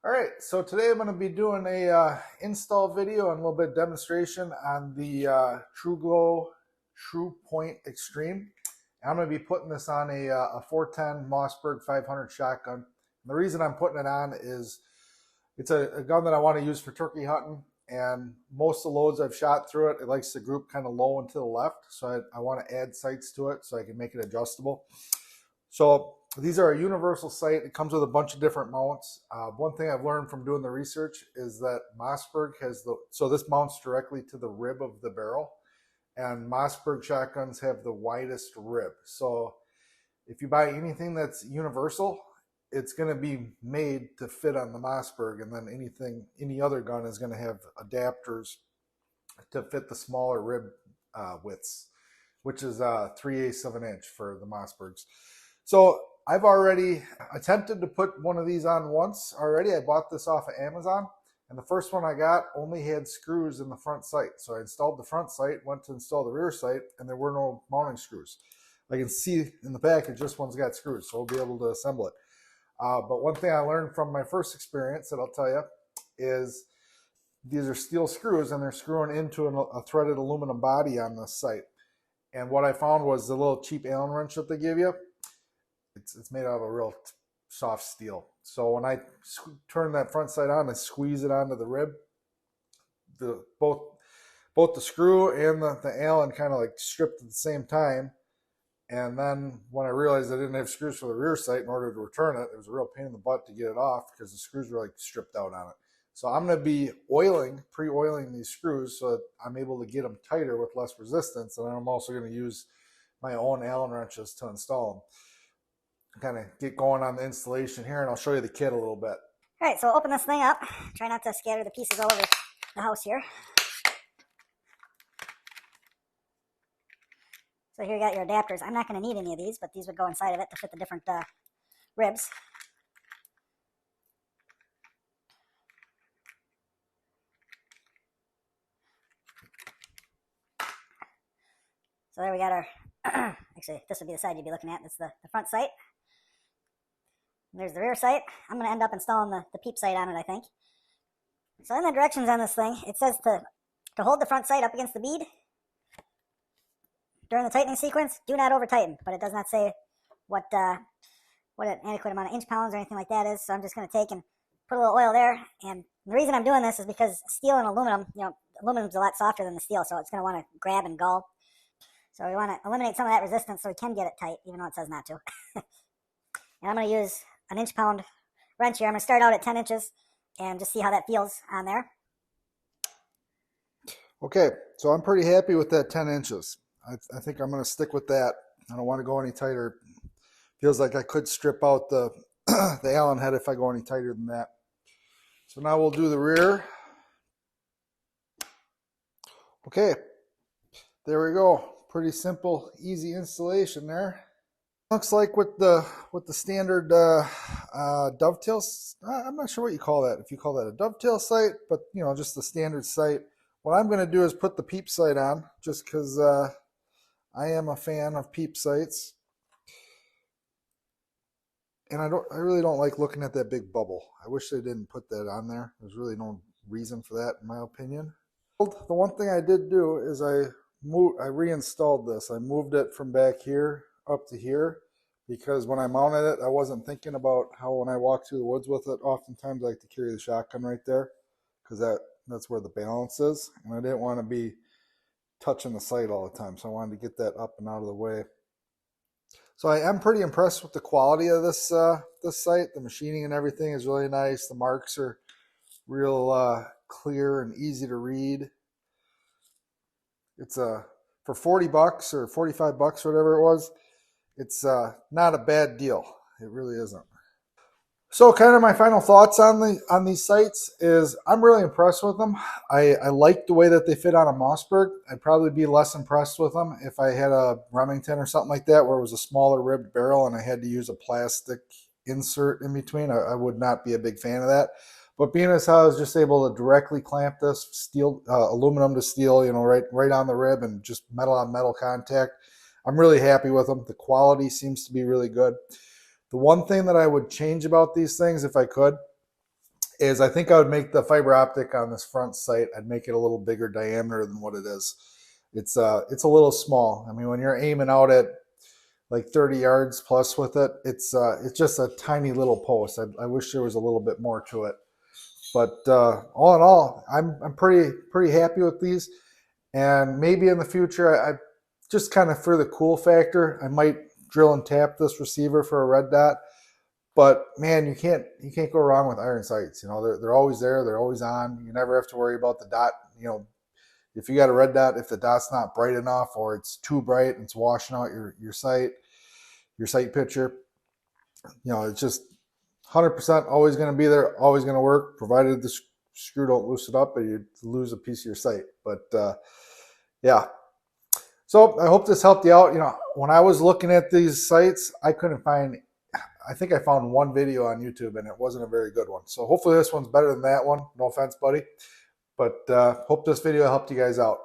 All right, so today I'm going to be doing a install video and a little bit demonstration on the Truglo Tru-point Xtreme. I'm going to be putting this on a 410 Mossberg 500 shotgun. And the reason I'm putting it on is it's a gun that I want to use for turkey hunting, and most of the loads I've shot through it, it likes to group kind of low and to the left, so I want to add sights to it so I can make it adjustable. So these are a universal sight. It comes with a bunch of different mounts. One thing I've learned from doing the research is that Mossberg has so this mounts directly to the rib of the barrel, and Mossberg shotguns have the widest rib. So if you buy anything that's universal, it's going to be made to fit on the Mossberg, and then any other gun is going to have adapters to fit the smaller rib widths, which is 3/8 of an inch for the Mossbergs. So I've already attempted to put one of these on once already. I bought this off of Amazon, and the first one I got only had screws in the front sight. So I installed the front sight, went to install the rear sight, and there were no mounting screws. I can see in the package this one's got screws, so we'll be able to assemble it. But one thing I learned from my first experience that I'll tell you is these are steel screws, and they're screwing into a threaded aluminum body on this sight. And what I found was the little cheap Allen wrench that they give you, it's made out of a real soft steel. So when I turn that front sight on and squeeze it onto the rib, both the screw and the Allen kind of like stripped at the same time. And then when I realized I didn't have screws for the rear sight in order to return it, it was a real pain in the butt to get it off because the screws were like stripped out on it. So I'm going to be pre-oiling these screws so that I'm able to get them tighter with less resistance. And I'm also going to use my own Allen wrenches to install them. Kind of get going on the installation here, and I'll show you the kit a little bit. All right, so we'll open this thing up. Try not to scatter the pieces all over the house here. So here you got your adapters. I'm not going to need any of these, but these would go inside of it to fit the different ribs. So there we got our, actually this would be the side you'd be looking at. That's the front sight. There's the rear sight. I'm going to end up installing the peep sight on it, I think. So in the directions on this thing, it says to hold the front sight up against the bead during the tightening sequence. Do not over tighten, but it does not say what an adequate amount of inch pounds or anything like that is. So I'm just going to take and put a little oil there. And the reason I'm doing this is because steel and aluminum, aluminum's a lot softer than the steel, so it's going to want to grab and gall. So we want to eliminate some of that resistance so we can get it tight, even though it says not to. And I'm going to use an inch-pound wrench here. I'm going to start out at 10 inches and just see how that feels on there. Okay, so I'm pretty happy with that 10 inches. I think I'm going to stick with that. I don't want to go any tighter. Feels like I could strip out the Allen head if I go any tighter than that. So now we'll do the rear. Okay, there we go. Pretty simple, easy installation there. Looks like with the standard dovetails, I'm not sure what you call that. If you call that a dovetail sight, but just the standard sight. What I'm going to do is put the peep sight on, just because I am a fan of peep sights, and I really don't like looking at that big bubble. I wish they didn't put that on there. There's really no reason for that, in my opinion. The one thing I did do is I reinstalled this. I moved it from back here up to here because when I mounted it, I wasn't thinking about how when I walk through the woods with it, oftentimes I like to carry the shotgun right there because that's where the balance is, and I didn't want to be touching the sight all the time, so I wanted to get that up and out of the way. So I am pretty impressed with the quality of this sight. The machining and everything is really nice. The marks are real clear and easy to read. It's for 40 bucks or 45 bucks, whatever it was, it's not a bad deal. It really isn't. So kind of my final thoughts on these sights is I'm really impressed with them. I like the way that they fit on a Mossberg. I'd probably be less impressed with them if I had a Remington or something like that where it was a smaller ribbed barrel and I had to use a plastic insert in between. I would not be a big fan of that. But being as how I was just able to directly clamp this steel, aluminum to steel, right on the rib and just metal on metal contact, I'm really happy with them. The quality seems to be really good. The one thing that I would change about these things, if I could, is I think I would make the fiber optic on this front sight, I'd make it a little bigger diameter than what it is. It's a little small. I mean, when you're aiming out at like 30 yards plus with it, it's just a tiny little post. I wish there was a little bit more to it. But all in all, I'm pretty happy with these. And maybe in the future, I just kind of for the cool factor, I might drill and tap this receiver for a red dot. But man, you can't go wrong with iron sights. You know, they're always there, they're always on. You never have to worry about the dot. You know, if you got a red dot, if the dot's not bright enough or it's too bright and it's washing out your sight picture, you know, it's just 100% always going to be there, always going to work, provided the screw don't loosen up and you lose a piece of your sight. But yeah, so I hope this helped you out. You know, when I was looking at these sites, I couldn't find, I think I found one video on YouTube and it wasn't a very good one. So hopefully this one's better than that one. No offense, buddy. But hope this video helped you guys out.